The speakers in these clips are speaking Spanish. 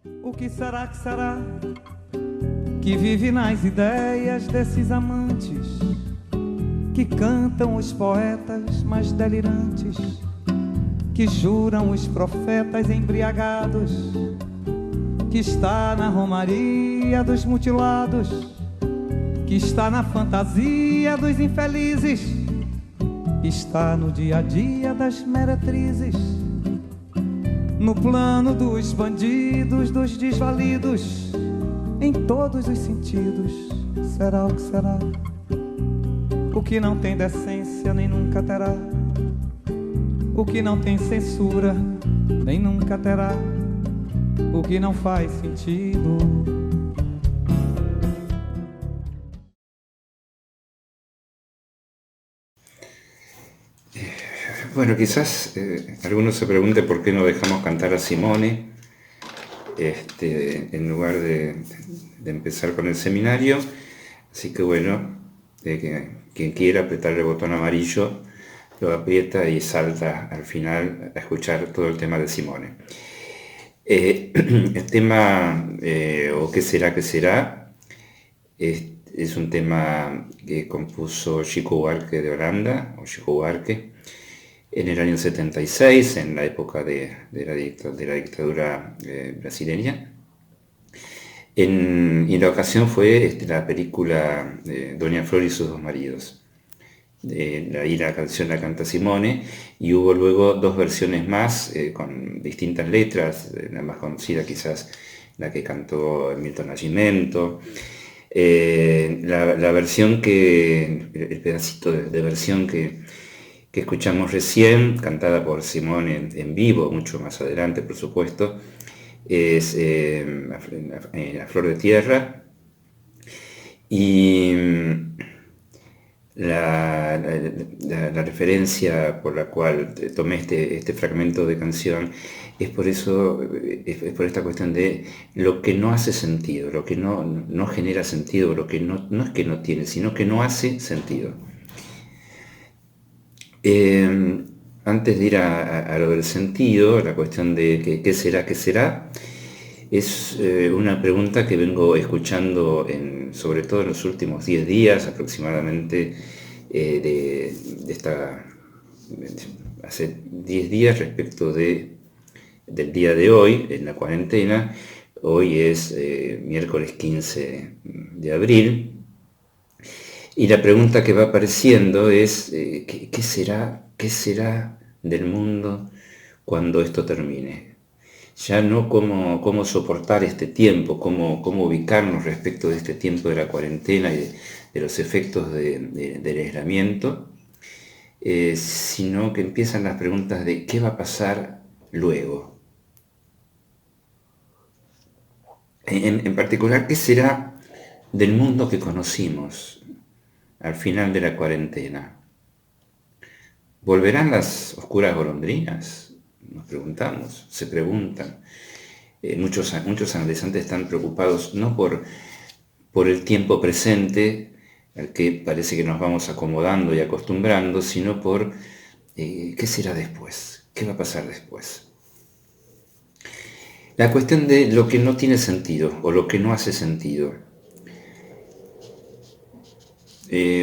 O que será que vive nas ideias desses amantes que cantam os poetas mais delirantes, que juram os profetas embriagados, que está na romaria dos mutilados, que está na fantasia dos infelizes, que está no dia a dia das meretrizes, no plano dos bandidos, dos desvalidos, em todos os sentidos. Será o que será? O que não tem decência nem nunca terá, o que não tem censura nem nunca terá, o que não faz sentido. Bueno, quizás algunos se pregunte por qué no dejamos cantar a Simone en lugar de empezar con el seminario. Así que bueno, quien quiera apretar el botón amarillo lo aprieta y salta al final a escuchar todo el tema de Simone. El tema, o qué será que será, es un tema que compuso Chico Buarque de Holanda, o Chico Buarque, en el año 76, en la época de la dictadura brasileña. Y la ocasión fue la película Doña Flor y sus dos maridos. Ahí la canción la canta Simone, y hubo luego dos versiones más con distintas letras, la más conocida quizás la que cantó Milton Nascimento. La versión el pedacito de versión que escuchamos recién, cantada por Simone en vivo, mucho más adelante por supuesto, es La Flor de Tierra. Y la referencia por la cual tomé este fragmento de canción es por eso, es por esta cuestión de lo que no hace sentido, lo que no genera sentido, lo que no es que no tiene, sino que no hace sentido. Antes de ir a lo del sentido, la cuestión de qué será, es una pregunta que vengo escuchando sobre todo en los últimos 10 días aproximadamente, hace 10 días respecto del día de hoy, en la cuarentena. Hoy es miércoles 15 de abril. Y la pregunta que va apareciendo es, ¿qué será del mundo cuando esto termine? Ya no cómo soportar este tiempo, cómo ubicarnos respecto de este tiempo de la cuarentena y de los efectos del aislamiento, sino que empiezan las preguntas de ¿qué va a pasar luego? En particular, ¿qué será del mundo que conocimos al final de la cuarentena? ¿Volverán las oscuras golondrinas? Nos preguntamos, se preguntan. Muchos analizantes están preocupados no por el tiempo presente, al que parece que nos vamos acomodando y acostumbrando, sino por qué será después, qué va a pasar después. La cuestión de lo que no tiene sentido o lo que no hace sentido.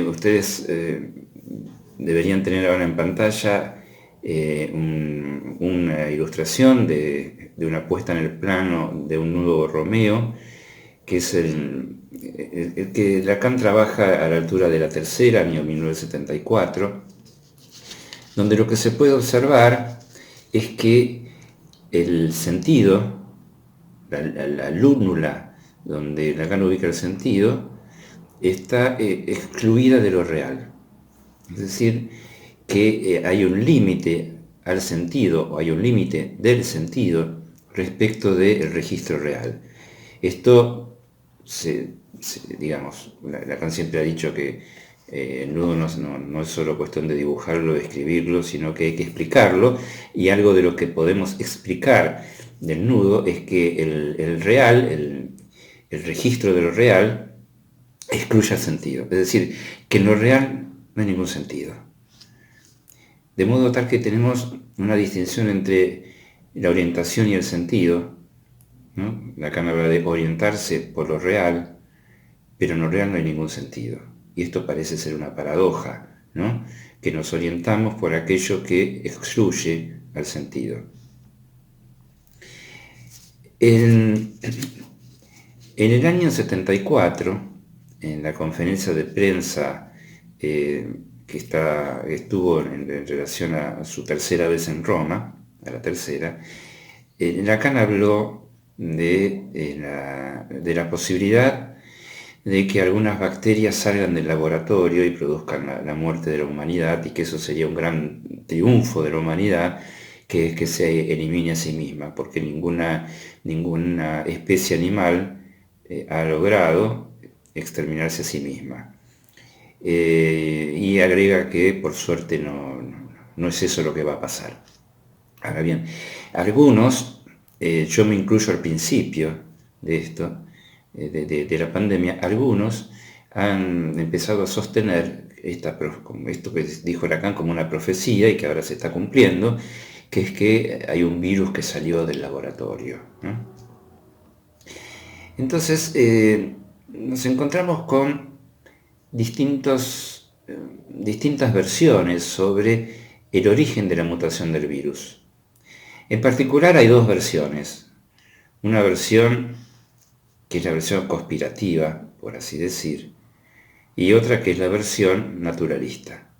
Ustedes deberían tener ahora en pantalla una ilustración de una puesta en el plano de un nudo Romeo, que es el que Lacan trabaja a la altura de la tercera, año 1974, donde lo que se puede observar es que el sentido, la lúnula donde Lacan ubica el sentido, está excluida de lo real. Es decir, que hay un límite al sentido, o hay un límite del sentido respecto del registro real. Esto, digamos, Lacan siempre ha dicho que el nudo no es solo cuestión de dibujarlo, de escribirlo, sino que hay que explicarlo, y algo de lo que podemos explicar del nudo es que el real, el registro de lo real, excluye el sentido. Es decir, que en lo real no hay ningún sentido. De modo tal que tenemos una distinción entre la orientación y el sentido, ¿no? Lacan habla de orientarse por lo real, pero en lo real no hay ningún sentido. Y esto parece ser una paradoja, ¿no? Que nos orientamos por aquello que excluye al sentido. En el año 74, en la conferencia de prensa que estuvo en relación a su tercera vez en Roma, a la tercera, Lacan habló de la posibilidad de que algunas bacterias salgan del laboratorio y produzcan la muerte de la humanidad, y que eso sería un gran triunfo de la humanidad, que es que se elimine a sí misma, porque ninguna especie animal ha logrado exterminarse a sí misma. Y agrega que por suerte no es eso lo que va a pasar. Ahora bien, algunos, yo me incluyo al principio de esto, de la pandemia, algunos han empezado a sostener esto que dijo Lacan como una profecía y que ahora se está cumpliendo, que es que hay un virus que salió del laboratorio, ¿no? Entonces, nos encontramos con distintas versiones sobre el origen de la mutación del virus. En particular hay dos versiones. Una versión que es la versión conspirativa, por así decir, y otra que es la versión naturalista.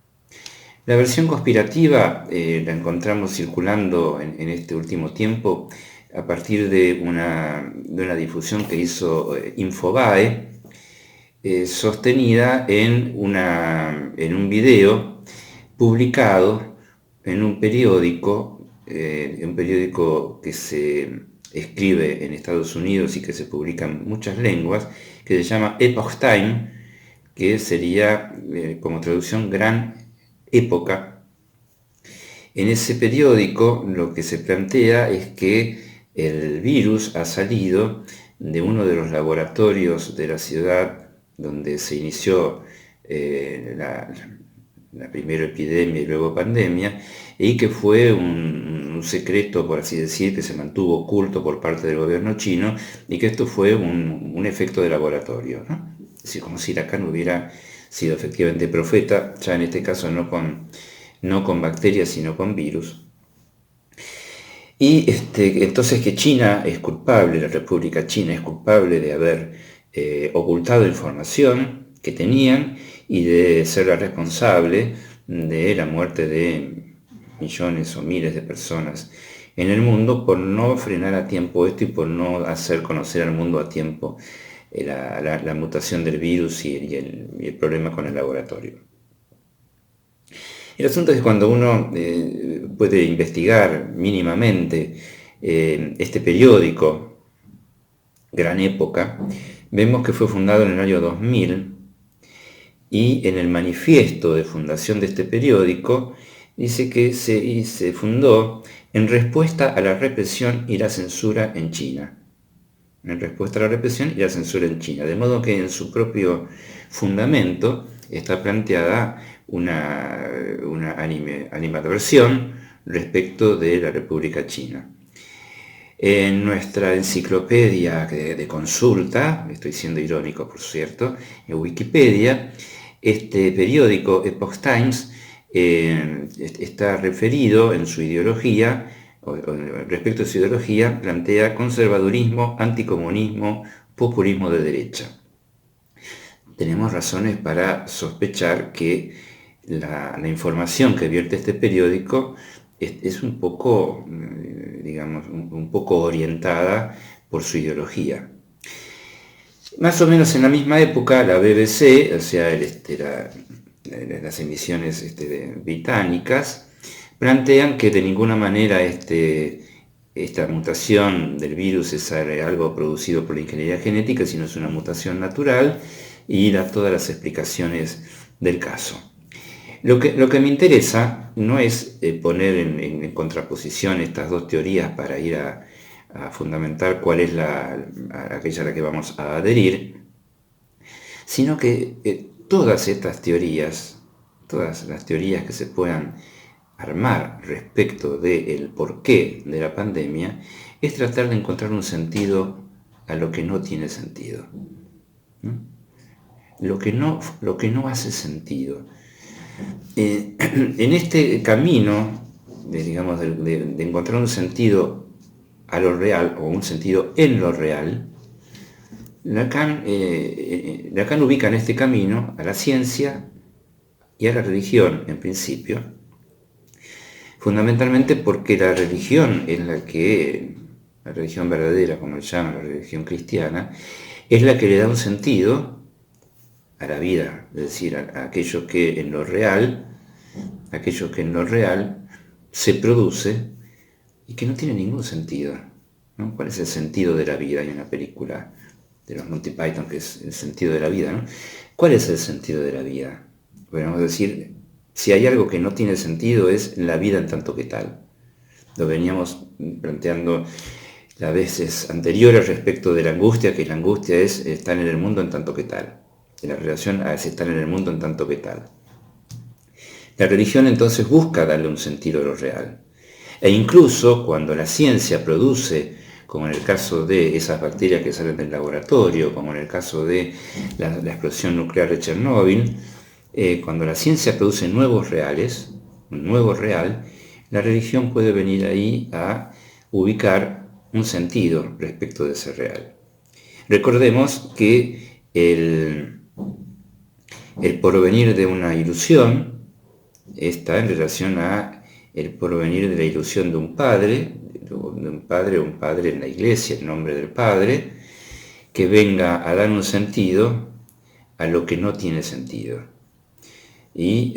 La versión conspirativa la encontramos circulando en este último tiempo a partir de una difusión que hizo Infobae, sostenida en un video publicado en un periódico que se escribe en Estados Unidos y que se publica en muchas lenguas, que se llama Epoch Time, que sería como traducción Gran Época. En ese periódico lo que se plantea es que el virus ha salido de uno de los laboratorios de la ciudad donde se inició la primera epidemia y luego pandemia, y que fue un secreto, por así decir, que se mantuvo oculto por parte del gobierno chino, y que esto fue un efecto de laboratorio, ¿no? Es decir, como si Lacan hubiera sido efectivamente profeta, ya en este caso no con bacterias, sino con virus. Y entonces que China es culpable, la República China es culpable de haber ocultado información que tenían y de ser la responsable de la muerte de millones o miles de personas en el mundo por no frenar a tiempo esto y por no hacer conocer al mundo a tiempo la mutación del virus y el problema con el laboratorio. El asunto es que cuando uno puede investigar mínimamente este periódico, Gran Época, vemos que fue fundado en el año 2000, y en el manifiesto de fundación de este periódico dice que se fundó en respuesta a la represión y la censura en China. En respuesta a la represión y la censura en China. De modo que en su propio fundamento está planteada una animadversión respecto de la República China. En nuestra enciclopedia de consulta, estoy siendo irónico por cierto, en Wikipedia, este periódico Epoch Times está referido en su ideología, respecto a su ideología, plantea conservadurismo, anticomunismo, populismo de derecha. Tenemos razones para sospechar que la información que vierte este periódico es un poco, digamos, un poco orientada por su ideología. Más o menos en la misma época, la BBC, o sea, las emisiones británicas, plantean que de ninguna manera esta mutación del virus es algo producido por la ingeniería genética, sino es una mutación natural, y da todas las explicaciones del caso. Lo que me interesa no es poner en contraposición estas dos teorías para ir a fundamentar cuál es aquella a la que vamos a adherir, sino que todas estas teorías, todas las teorías que se puedan armar respecto del porqué de la pandemia es tratar de encontrar un sentido a lo que no tiene sentido. Lo que no hace sentido. En este camino, de encontrar un sentido a lo real o un sentido en lo real, Lacan ubica en este camino a la ciencia y a la religión, en principio, fundamentalmente porque la religión es la religión verdadera, como le llaman, la religión cristiana, es la que le da un sentido a la vida, es decir, a aquello que en lo real se produce y que no tiene ningún sentido, ¿no? ¿Cuál es el sentido de la vida? Hay una película de los Monty Python que es El sentido de la vida, ¿no? ¿Cuál es el sentido de la vida? Podemos decir, si hay algo que no tiene sentido es la vida en tanto que tal. Lo veníamos planteando las veces anteriores respecto de la angustia, que la angustia es estar en el mundo en tanto que tal. En la relación a ese estar en el mundo en tanto que tal. La religión entonces busca darle un sentido a lo real. E incluso cuando la ciencia produce, como en el caso de esas bacterias que salen del laboratorio, como en el caso de la explosión nuclear de Chernóbil, cuando la ciencia produce nuevos reales, un nuevo real, la religión puede venir ahí a ubicar un sentido respecto de ese real. Recordemos que el porvenir de una ilusión está en relación a el porvenir de la ilusión de un padre en la iglesia, el nombre del padre, que venga a dar un sentido a lo que no tiene sentido. Y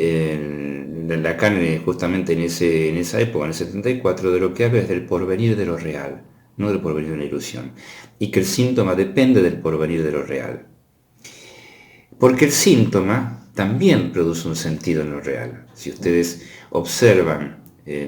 Lacan, justamente en esa época, en el 74, de lo que habla es del porvenir de lo real, no del porvenir de una ilusión, y que el síntoma depende del porvenir de lo real. Porque el síntoma también produce un sentido en lo real. Si ustedes observan,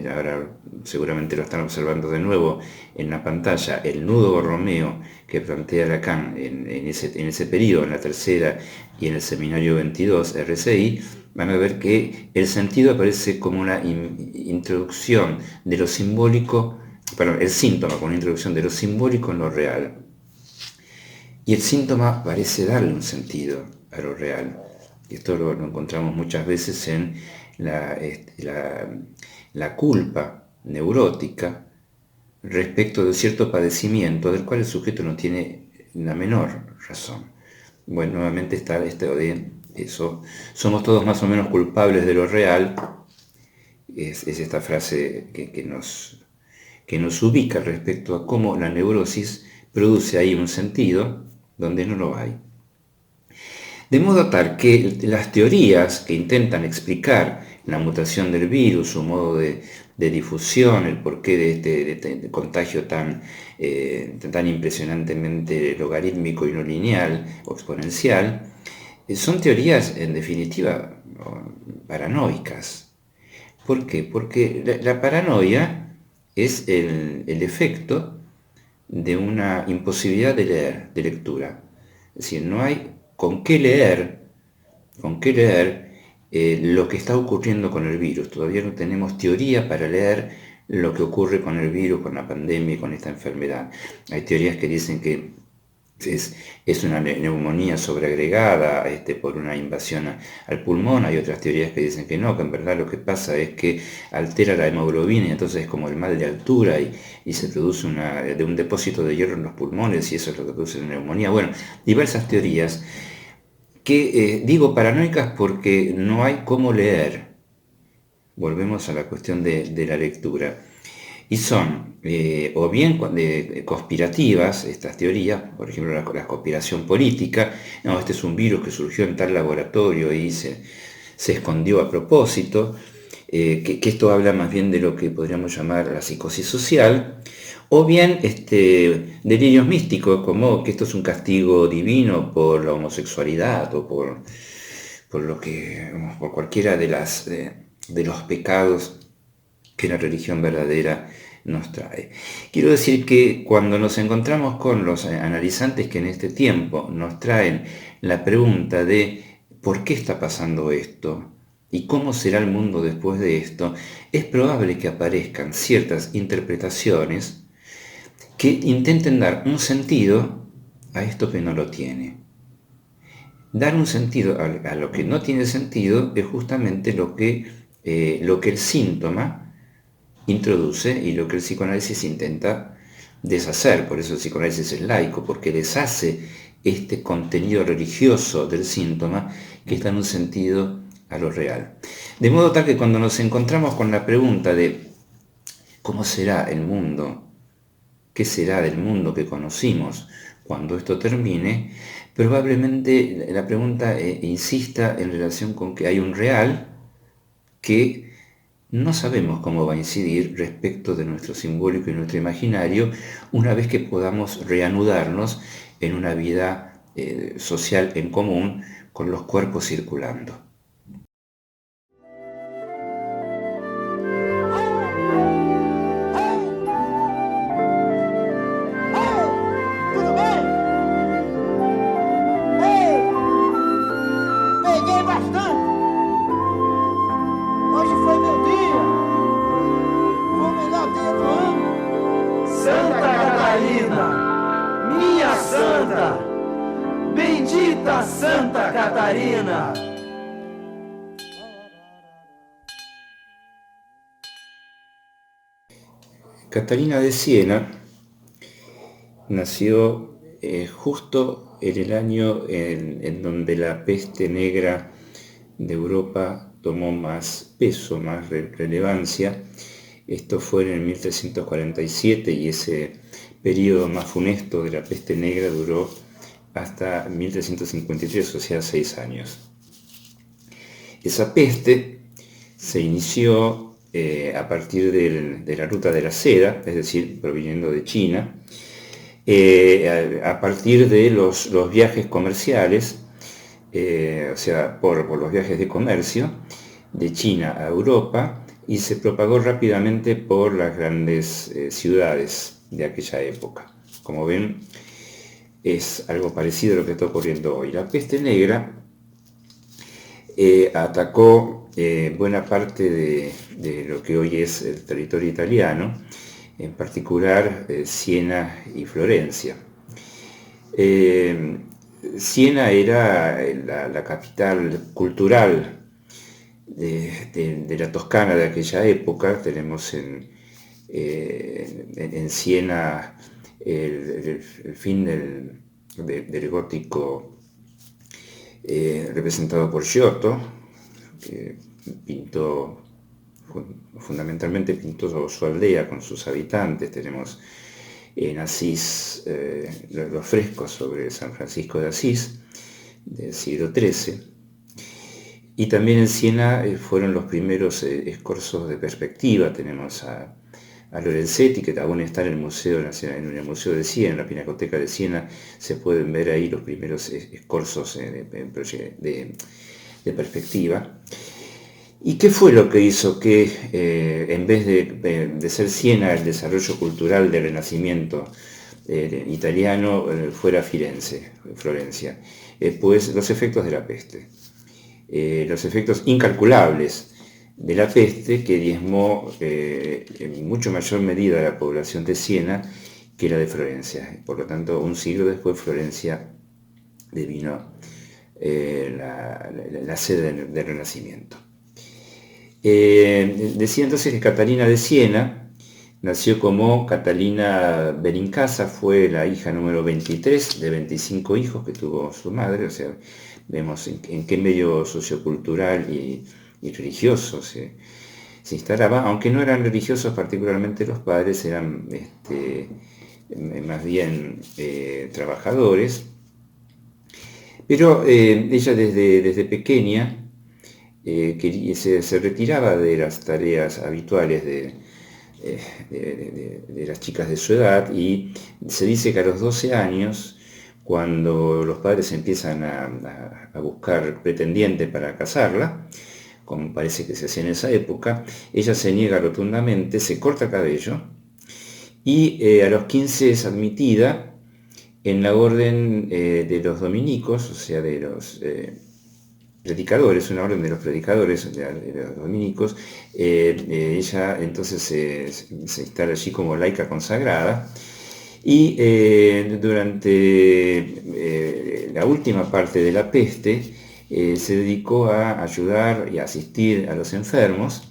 ahora seguramente lo están observando de nuevo en la pantalla, el nudo borromeo que plantea Lacan en ese periodo, en la tercera y en el seminario 22 RCI, van a ver que el sentido aparece como una introducción de lo simbólico, el síntoma como una introducción de lo simbólico en lo real. Y el síntoma parece darle un sentido a lo real. Y esto lo encontramos muchas veces en la culpa neurótica respecto de cierto padecimiento del cual el sujeto no tiene la menor razón. Bueno, nuevamente está esto de eso. Somos todos más o menos culpables de lo real. Es esta frase que nos ubica respecto a cómo la neurosis produce ahí un sentido donde no lo hay. De modo tal que las teorías que intentan explicar la mutación del virus, su modo de difusión, el porqué de este contagio tan impresionantemente logarítmico y no lineal o exponencial, son teorías en definitiva paranoicas. ¿Por qué? Porque la paranoia es el efecto de una imposibilidad de lectura. Es decir, no hay con qué leer lo que está ocurriendo con el virus. Todavía no tenemos teoría para leer lo que ocurre con el virus, con la pandemia y con esta enfermedad. Hay teorías que dicen que es una neumonía sobreagregada por una invasión al pulmón. Hay otras teorías que dicen que no, que en verdad lo que pasa es que altera la hemoglobina y entonces es como el mal de altura y se produce de un depósito de hierro en los pulmones y eso es lo que produce la neumonía. Bueno, diversas teorías que digo paranoicas porque no hay cómo leer. Volvemos a la cuestión de la lectura. Y son o bien conspirativas estas teorías, por ejemplo la conspiración política. No, este es un virus que surgió en tal laboratorio y se escondió a propósito, que esto habla más bien de lo que podríamos llamar la psicosis social, o bien delirios místicos, como que esto es un castigo divino por la homosexualidad o por cualquiera de los pecados que la religión verdadera nos trae. Quiero decir que cuando nos encontramos con los analizantes que en este tiempo nos traen la pregunta de ¿por qué está pasando esto? y cómo será el mundo después de esto, es probable que aparezcan ciertas interpretaciones que intenten dar un sentido a esto que no lo tiene. Dar un sentido a lo que no tiene sentido es justamente lo que el síntoma introduce y lo que el psicoanálisis intenta deshacer. Por eso el psicoanálisis es laico, porque deshace este contenido religioso del síntoma que está en un sentido a lo real. De modo tal que cuando nos encontramos con la pregunta de ¿cómo será el mundo? ¿Qué será del mundo que conocimos cuando esto termine? Probablemente la pregunta insista en relación con que hay un real que no sabemos cómo va a incidir respecto de nuestro simbólico y nuestro imaginario una vez que podamos reanudarnos en una vida social en común con los cuerpos circulando. Bendita Santa Catarina! Catalina de Siena nació justo en el año en donde la peste negra de Europa tomó más peso, más relevancia. Esto fue en el 1347 y ese periodo más funesto de la peste negra duró hasta 1353, o sea, 6 años. Esa peste se inició a partir de la ruta de la seda, es decir, proviniendo de China, a partir de los viajes comerciales, o sea, por los viajes de comercio de China a Europa, y se propagó rápidamente por las grandes ciudades de aquella época. Como ven, es algo parecido a lo que está ocurriendo hoy. La peste negra atacó buena parte de lo que hoy es el territorio italiano, en particular Siena y Florencia. Siena era la capital cultural de la Toscana de aquella época. Tenemos en Siena el fin del gótico representado por Giotto, que fundamentalmente pintó su aldea con sus habitantes. Tenemos en Asís los frescos sobre San Francisco de Asís del siglo XIII. Y también en Siena fueron los primeros escorzos de perspectiva. Tenemos a Lorenzetti, que aún está en el Museo Nacional, en el Museo de Siena, en la Pinacoteca de Siena, se pueden ver ahí los primeros escorzos de perspectiva. ¿Y qué fue lo que hizo que, en vez de ser Siena el desarrollo cultural del Renacimiento italiano, fuera Florencia? Pues los efectos de la peste, los efectos incalculables de la peste, que diezmó en mucho mayor medida a la población de Siena que la de Florencia. Por lo tanto, un siglo después Florencia devino la sede del Renacimiento. Decía entonces que Catalina de Siena nació como Catalina Benincasa, fue la hija número 23 de 25 hijos que tuvo su madre. O sea, vemos en qué medio sociocultural y religioso se instalaba, aunque no eran religiosos particularmente los padres, eran más bien trabajadores. Pero ella desde pequeña se retiraba de las tareas habituales de las chicas de su edad, y se dice que a los 12 años, cuando los padres empiezan a buscar pretendiente para casarla, como parece que se hacía en esa época, ella se niega rotundamente, se corta cabello, y a los 15 es admitida en la orden de los dominicos, o sea, de los predicadores, una orden de los predicadores, de los dominicos. Ella entonces se instala allí como laica consagrada, y durante la última parte de la peste se dedicó a ayudar y a asistir a los enfermos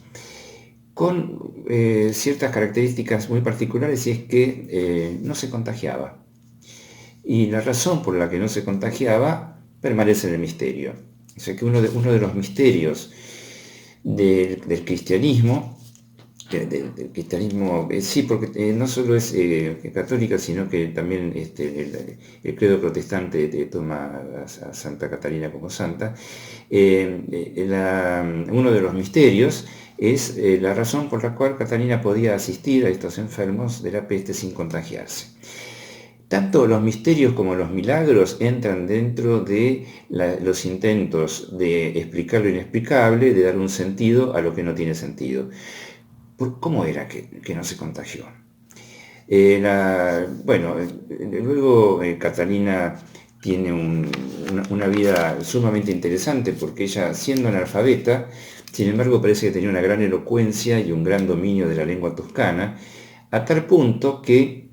con ciertas características muy particulares, y es que no se contagiaba. Y la razón por la que no se contagiaba permanece en el misterio. O sea que uno de los misterios del cristianismo, sí, porque no solo es católica, sino que también el credo protestante toma a Santa Catalina como santa. Uno de los misterios es la razón por la cual Catalina podía asistir a estos enfermos de la peste sin contagiarse. Tanto los misterios como los milagros entran dentro de los intentos de explicar lo inexplicable, de dar un sentido a lo que no tiene sentido. ¿Cómo era que no se contagió? Luego Catalina tiene una vida sumamente interesante, porque ella, siendo analfabeta, sin embargo parece que tenía una gran elocuencia y un gran dominio de la lengua toscana, a tal punto que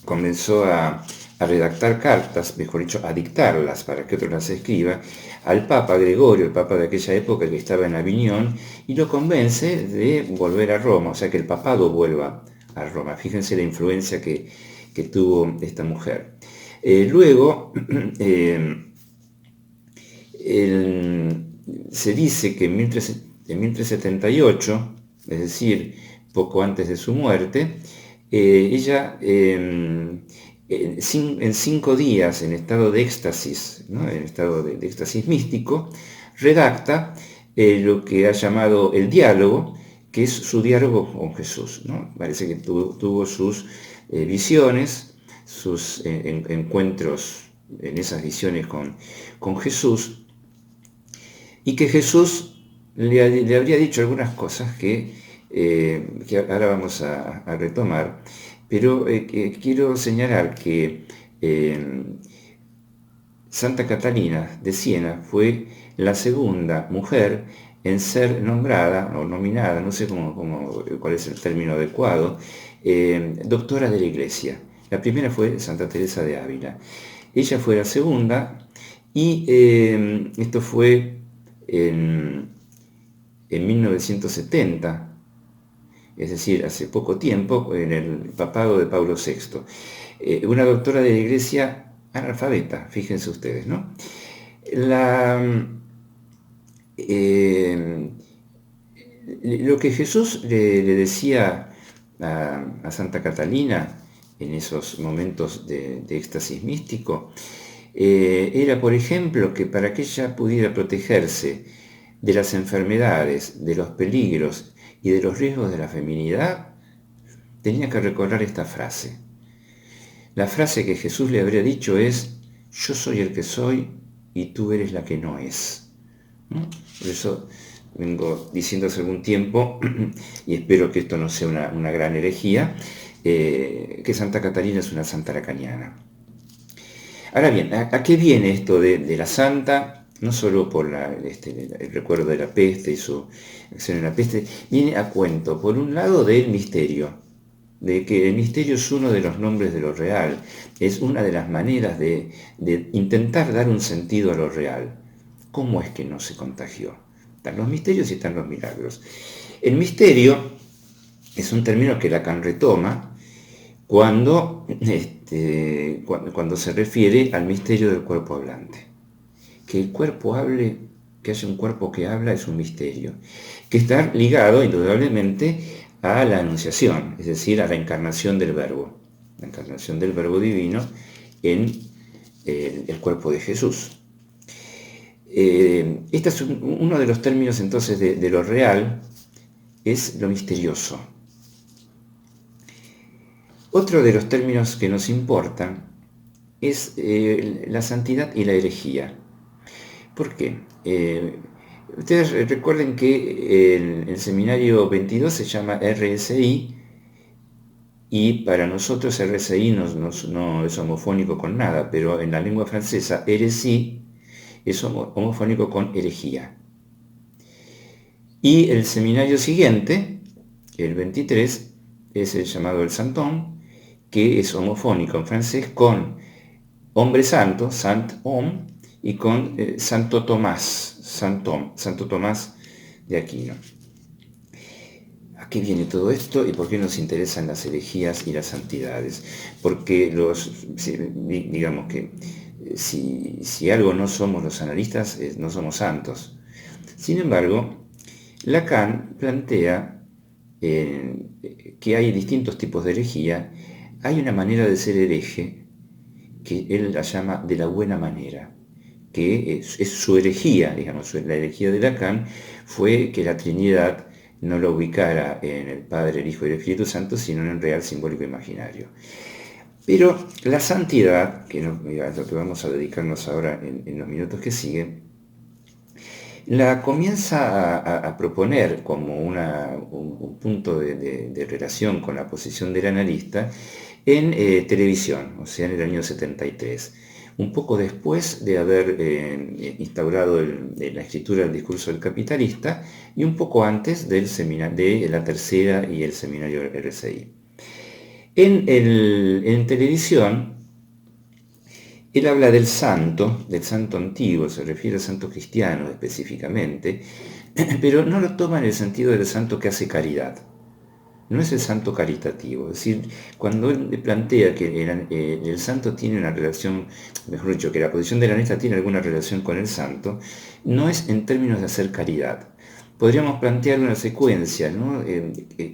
comenzó a redactar cartas, mejor dicho, a dictarlas para que otro las escriba, al Papa Gregorio, el Papa de aquella época, que estaba en Aviñón, y lo convence de volver a Roma, o sea que el papado vuelva a Roma. Fíjense la influencia que tuvo esta mujer. Luego, se dice que en 1378, es decir, poco antes de su muerte, ella en 5 días, en estado de éxtasis, ¿no? En estado de éxtasis místico, redacta lo que ha llamado el diálogo, que es su diálogo con Jesús, ¿no? Parece que tuvo sus visiones, sus encuentros en esas visiones con Jesús, y que Jesús le habría dicho algunas cosas que ahora vamos a retomar, pero quiero señalar que Santa Catalina de Siena fue la segunda mujer en ser nombrada o nominada, no sé cuál es el término adecuado, doctora de la Iglesia. La primera fue Santa Teresa de Ávila. Ella fue la segunda, y esto fue en 1970, es decir, hace poco tiempo, en el papado de Pablo VI. Una doctora de la Iglesia analfabeta, fíjense ustedes, ¿no? Lo que Jesús le decía a Santa Catalina en esos momentos de éxtasis místico, era, por ejemplo, que para que ella pudiera protegerse de las enfermedades, de los peligros y de los riesgos de la feminidad, tenía que recordar esta frase. La frase que Jesús le habría dicho es: yo soy el que soy y tú eres la que no es. Por eso vengo diciendo hace algún tiempo, y espero que esto no sea una gran herejía, que Santa Catalina es una santa lacaniana. Ahora bien, ¿a qué viene esto de la santa? No solo por el recuerdo de la peste y su acción en la peste, viene a cuento, por un lado, del misterio, de que el misterio es uno de los nombres de lo real, es una de las maneras de intentar dar un sentido a lo real. ¿Cómo es que no se contagió? Están los misterios y están los milagros. El misterio es un término que Lacan retoma cuando se refiere al misterio del cuerpo hablante. Que el cuerpo hable, que haya un cuerpo que habla, es un misterio, que está ligado indudablemente a la anunciación, es decir, a la encarnación del Verbo divino en el cuerpo de Jesús. Este es uno de los términos entonces de lo real, es lo misterioso. Otro de los términos que nos importan es la santidad y la herejía. ¿Por qué? Ustedes recuerden que el seminario 22 se llama RSI, y para nosotros RSI no es homofónico con nada, pero en la lengua francesa, heresí es homofónico con herejía. Y el seminario siguiente, el 23, es el llamado el Santon, que es homofónico en francés con hombre santo, Saint Homme, y con Santo Tomás, Santo Tomás de Aquino. ¿A qué viene todo esto y por qué nos interesan las herejías y las santidades? Porque digamos que si algo no somos los analistas, no somos santos. Sin embargo, Lacan plantea que hay distintos tipos de herejía. Hay una manera de ser hereje que él la llama de la buena manera, que es su herejía, digamos, la herejía de Lacan fue que la Trinidad no lo ubicara en el Padre, el Hijo y el Espíritu Santo, sino en el real simbólico imaginario. Pero la santidad, que es lo que vamos a dedicarnos ahora en los minutos que siguen, la comienza a proponer como un punto de relación con la posición del analista en televisión, o sea, en el año 73. Un poco después de haber instaurado la escritura del discurso del capitalista y un poco antes de la tercera y el seminario RCI. En televisión, él habla del santo antiguo, se refiere al santo cristiano específicamente, pero no lo toma en el sentido del santo que hace caridad. No es el santo caritativo, es decir, cuando él plantea que el santo tiene una relación, mejor dicho, que la posición del analista tiene alguna relación con el santo, no es en términos de hacer caridad. Podríamos plantear una secuencia, ¿no?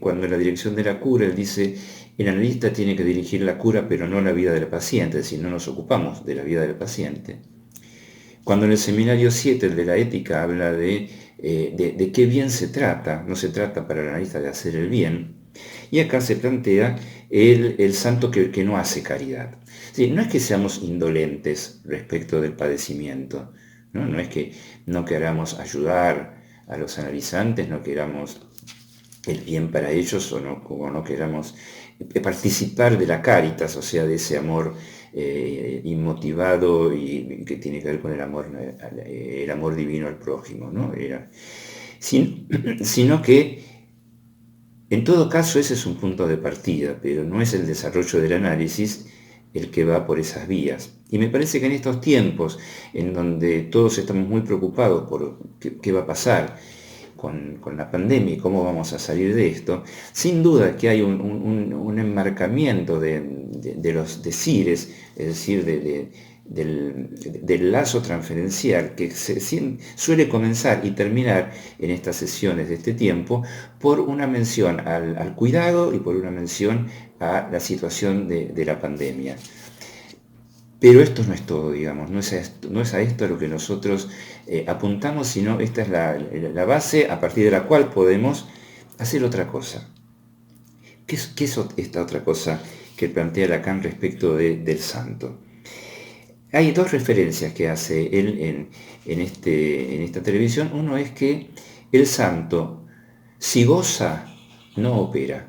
Cuando en la dirección de la cura él dice, el analista tiene que dirigir la cura, pero no la vida del paciente, es decir, no nos ocupamos de la vida del paciente. Cuando en el seminario 7, el de la ética, habla de qué bien se trata, no se trata para el analista de hacer el bien, y acá se plantea el santo que no hace caridad. Sí, no es que seamos indolentes respecto del padecimiento, ¿no? No es que no queramos ayudar a los analizantes, no queramos el bien para ellos o no queramos participar de la caritas, o sea, de ese amor inmotivado y que tiene que ver con el amor divino al prójimo, ¿no? Sino que en todo caso ese es un punto de partida, pero no es el desarrollo del análisis el que va por esas vías. Y me parece que en estos tiempos, en donde todos estamos muy preocupados por qué va a pasar con la pandemia y cómo vamos a salir de esto, sin duda que hay un enmarcamiento de los decires, es decir, del lazo transferencial que suele comenzar y terminar en estas sesiones de este tiempo por una mención al cuidado y por una mención a la situación de la pandemia. Pero esto no es todo, digamos, no es a esto a lo que nosotros apuntamos, sino esta es la base a partir de la cual podemos hacer otra cosa. ¿Qué es esta otra cosa que plantea Lacan respecto del santo? Hay dos referencias que hace él en esta televisión. Uno es que el santo, si goza, no opera.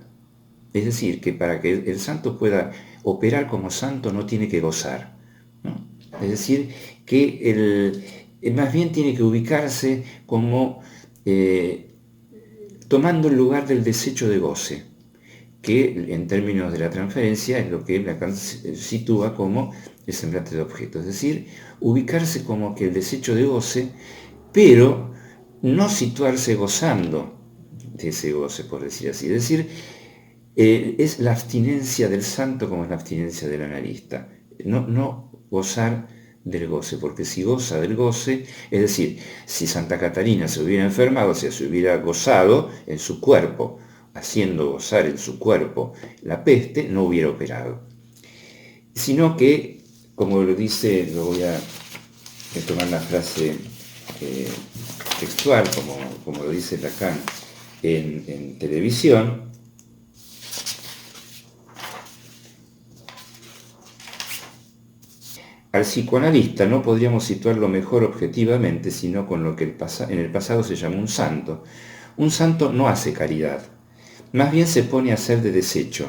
Es decir, que para que el santo pueda operar como santo no tiene que gozar, ¿no? Es decir, que más bien tiene que ubicarse como tomando el lugar del desecho de goce, que en términos de la transferencia es lo que Lacan sitúa como el semblante de objeto, es decir, ubicarse como que el desecho de goce, pero no situarse gozando de ese goce, por decir así. Es decir, es la abstinencia del santo como es la abstinencia del analista, no gozar del goce, porque si goza del goce, es decir, si Santa Catarina se hubiera enfermado, o sea, se hubiera gozado en su cuerpo, haciendo gozar en su cuerpo la peste, no hubiera operado. Sino que, como lo dice, lo voy a tomar la frase textual, como lo dice Lacan en televisión, al psicoanalista no podríamos situarlo mejor objetivamente, sino con lo que en el pasado se llamó un santo. Un santo no hace caridad, más bien se pone a hacer de desecho,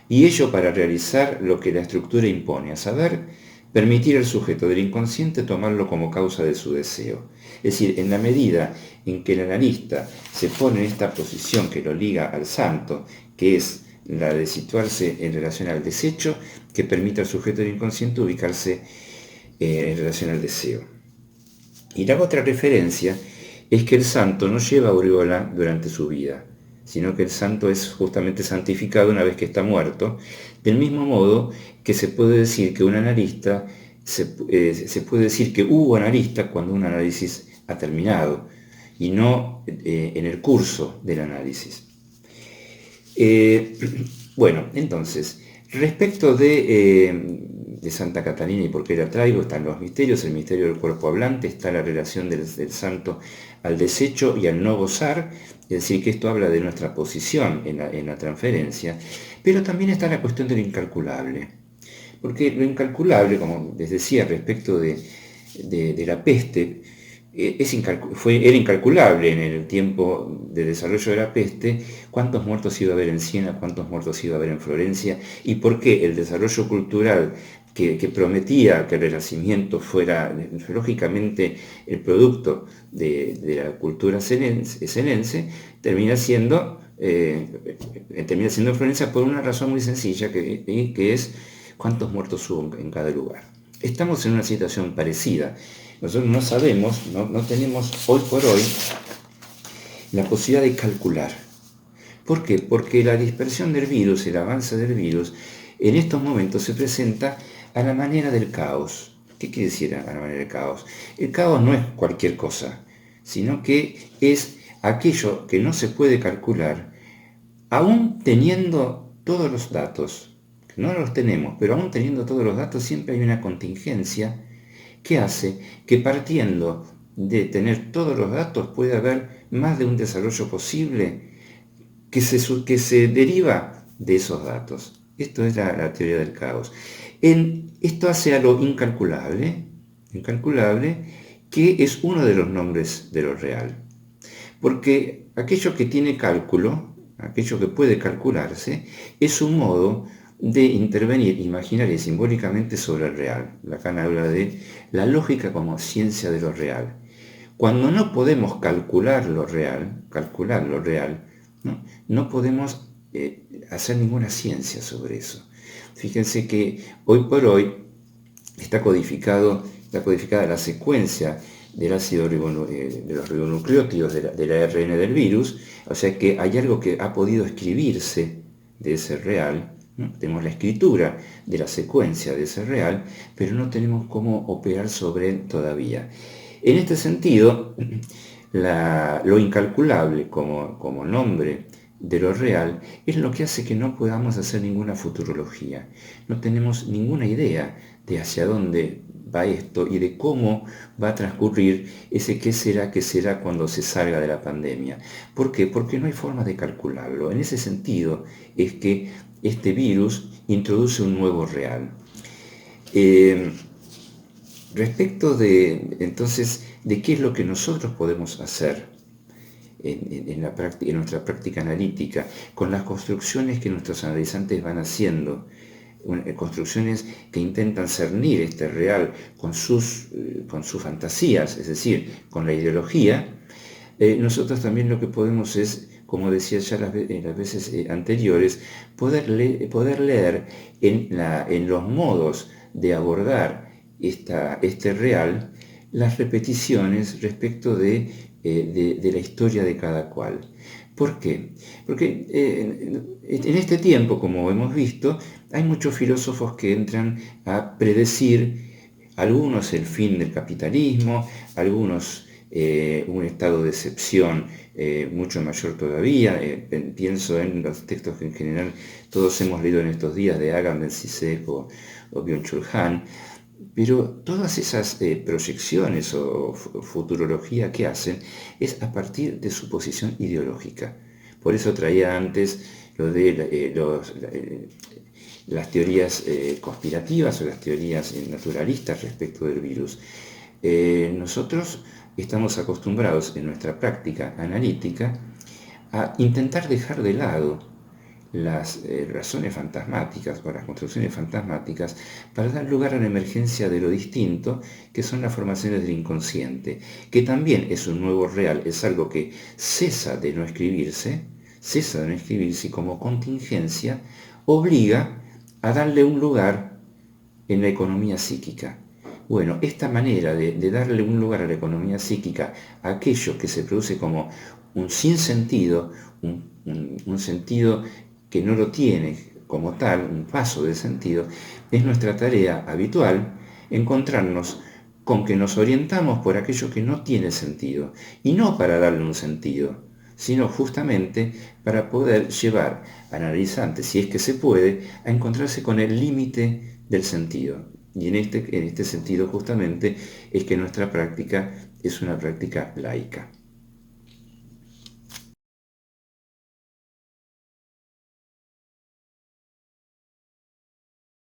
y ello para realizar lo que la estructura impone, a saber, permitir al sujeto del inconsciente tomarlo como causa de su deseo. Es decir, en la medida en que el analista se pone en esta posición que lo liga al santo, que es la de situarse en relación al desecho, que permite al sujeto del inconsciente ubicarse en relación al deseo. Y la otra referencia es que el santo no lleva aureola durante su vida, sino que el santo es justamente santificado una vez que está muerto, del mismo modo que se puede decir que un analista, se puede decir que hubo analista cuando un análisis ha terminado, y no en el curso del análisis. Bueno, entonces, respecto de Santa Catalina y por qué la traigo, están los misterios, el misterio del cuerpo hablante, está la relación del santo al desecho y al no gozar, es decir, que esto habla de nuestra posición en la transferencia, pero también está la cuestión de lo incalculable, porque lo incalculable, como les decía respecto de la peste, era incalculable en el tiempo de desarrollo de la peste, cuántos muertos iba a haber en Siena, cuántos muertos iba a haber en Florencia, y por qué el desarrollo cultural que prometía que el Renacimiento fuera, lógicamente, el producto de la cultura senense, termina siendo en Florencia por una razón muy sencilla, que es cuántos muertos hubo en cada lugar. Estamos en una situación parecida. Nosotros no sabemos, no tenemos hoy por hoy la posibilidad de calcular. ¿Por qué? Porque la dispersión del virus, el avance del virus, en estos momentos se presenta a la manera del caos. ¿Qué quiere decir a la manera del caos? El caos no es cualquier cosa, sino que es aquello que no se puede calcular, aún teniendo todos los datos. No los tenemos, pero aún teniendo todos los datos siempre hay una contingencia que hace que partiendo de tener todos los datos puede haber más de un desarrollo posible que se deriva de esos datos. Esto es la teoría del caos. Esto hace a lo incalculable, que es uno de los nombres de lo real. Porque aquello que tiene cálculo, aquello que puede calcularse, es un modo de intervenir imaginaria y simbólicamente sobre el real. Lacan habla de la lógica como ciencia de lo real. Cuando no podemos calcular lo real, no podemos hacer ninguna ciencia sobre eso. Fíjense que hoy por hoy está codificada la secuencia del ácido de los ribonucleótidos del ARN del virus, o sea que hay algo que ha podido escribirse de ese real. ¿No? Tenemos la escritura de la secuencia de ese real, pero no tenemos cómo operar sobre él todavía. En este sentido, lo incalculable como nombre de lo real es lo que hace que no podamos hacer ninguna futurología. No tenemos ninguna idea de hacia dónde va esto y de cómo va a transcurrir ese qué será cuando se salga de la pandemia. ¿Por qué? Porque no hay forma de calcularlo. En ese sentido es que este virus introduce un nuevo real. Respecto entonces, de qué es lo que nosotros podemos hacer en nuestra práctica analítica, con las construcciones que nuestros analizantes van haciendo, construcciones que intentan cernir este real con sus fantasías, es decir, con la ideología, nosotros también lo que podemos es, como decía ya las veces anteriores, poder leer en los modos de abordar este real las repeticiones respecto de la historia de cada cual. ¿Por qué? Porque en este tiempo, como hemos visto, hay muchos filósofos que entran a predecir, algunos el fin del capitalismo, algunos un estado de excepción mucho mayor todavía. Pienso en los textos que en general todos hemos leído en estos días de Agamben, Zizek o Byung-Chul Han. Pero todas esas proyecciones o futurología que hacen es a partir de su posición ideológica. Por eso traía antes lo de las teorías conspirativas o las teorías naturalistas respecto del virus. Nosotros estamos acostumbrados en nuestra práctica analítica a intentar dejar de lado las razones fantasmáticas o las construcciones fantasmáticas para dar lugar a la emergencia de lo distinto, que son las formaciones del inconsciente, que también es un nuevo real, es algo que cesa de no escribirse y como contingencia obliga a darle un lugar en la economía psíquica. Bueno, esta manera de darle un lugar a la economía psíquica, a aquello que se produce como un sinsentido, un sentido que no lo tiene como tal, un paso de sentido, es nuestra tarea habitual encontrarnos con que nos orientamos por aquello que no tiene sentido, y no para darle un sentido, sino justamente para poder llevar al analizante, si es que se puede, a encontrarse con el límite del sentido. Y en este sentido justamente es que nuestra práctica es una práctica laica.